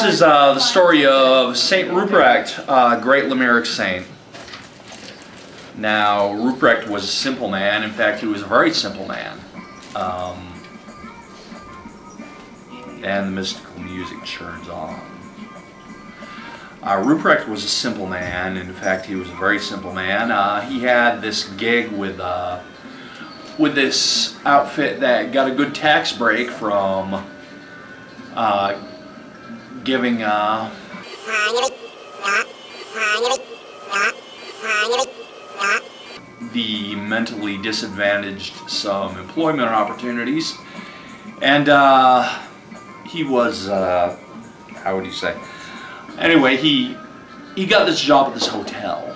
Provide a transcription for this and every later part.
This is the story of Saint Ruprecht, great Lemuric saint. Now, Ruprecht was a simple man. In fact, he was a very simple man. And the mystical music churns on. Ruprecht was a simple man. In fact, he was a very simple man. He had this gig with this outfit that got a good tax break from giving the mentally disadvantaged some employment opportunities, and he was how would you say? Anyway, he got this job at this hotel,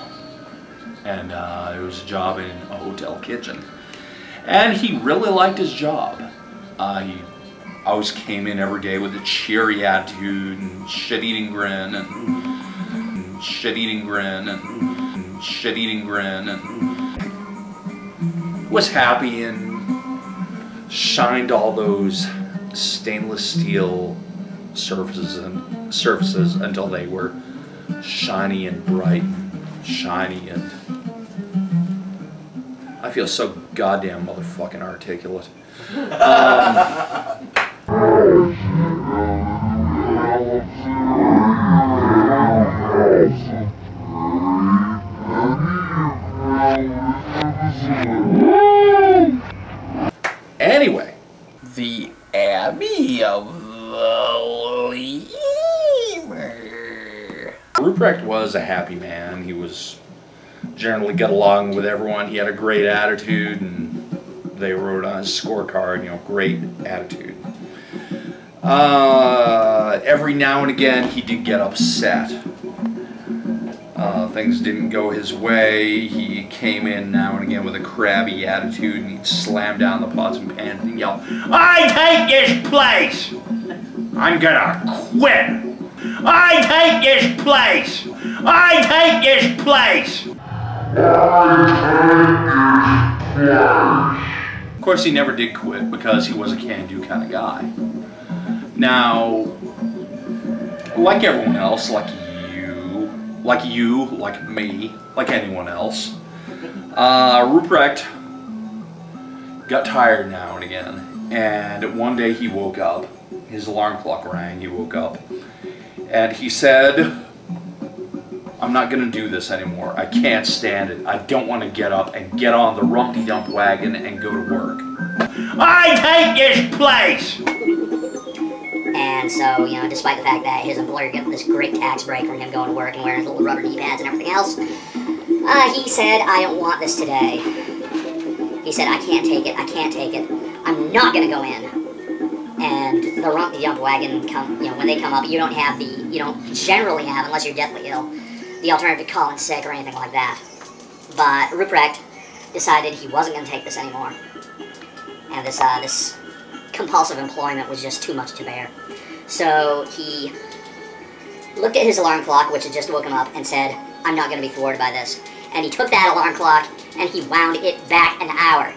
and it was a job in a hotel kitchen, and he really liked his job. He always came in every day with a cheery attitude and shit-eating grin and shit-eating grin and shit-eating grin, and was happy and shined all those stainless steel surfaces until they were shiny and bright and shiny, and I feel so goddamn motherfucking articulate. Anyway, the Abbey of the Lemur. Ruprecht was a happy man. He was generally got along with everyone. He had a great attitude, and they wrote on his scorecard, you know, great attitude. Every now and again, he did get upset. Things didn't go his way. He came in now and again with a crabby attitude, and he'd slam down the pots and pans and yell, "I take this place! I'm gonna quit! I take this place! I take this place!" Of course, he never did quit because he was a can-do kind of guy. Now, like everyone else, like me, like anyone else, Ruprecht got tired now and again. And one day he woke up, his alarm clock rang, he woke up, and he said, "I'm not going to do this anymore. I can't stand it. I don't want to get up and get on the Rumpty-Dump wagon and go to work. I take this place!" And so, you know, despite the fact that his employer got this great tax break from him going to work and wearing his little rubber knee pads and everything else, he said, "I don't want this today." He said, "I can't take it. I can't take it. I'm not going to go in." And the Rumpty-Dump wagon, when they come up, you don't generally have, unless you're deathly ill, the alternative to calling sick or anything like that. But Ruprecht decided he wasn't going to take this anymore. And this compulsive employment was just too much to bear. So he looked at his alarm clock, which had just woken him up, and said, "I'm not going to be thwarted by this." And he took that alarm clock and he wound it back an hour.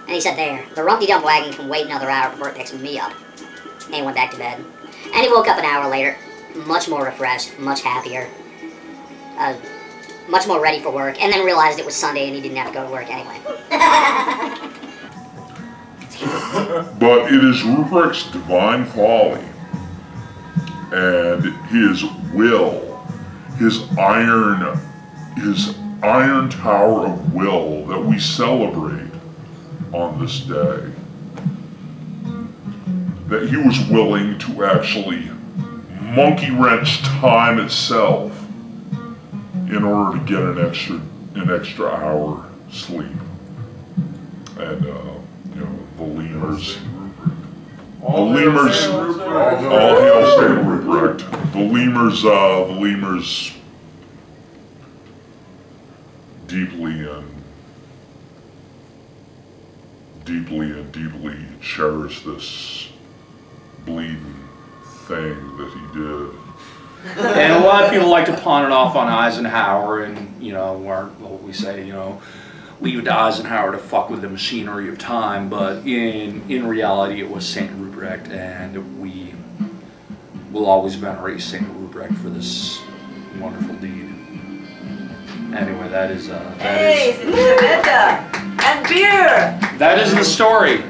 And he said, "There, the Rumpty-Dump wagon can wait another hour before it picks me up." And he went back to bed. And he woke up an hour later, much more refreshed, much happier, much more ready for work, and then realized it was Sunday and he didn't have to go to work anyway. But it is Ruprecht's divine folly and his will, his iron tower of will that we celebrate on this day. That he was willing to actually monkey wrench time itself in order to get an extra hour sleep. And the lemurs. All hail Saint Ruprecht. The lemurs deeply cherish this bleeding thing that he did. And a lot of people like to pawn it off on Eisenhower, and what we say, leave it to Eisenhower to fuck with the machinery of time, but in reality it was Saint Ruprecht, and we will always venerate Saint Ruprecht for this wonderful deed. Anyway, that is Hey, Elisabetta! And beer! that is the story.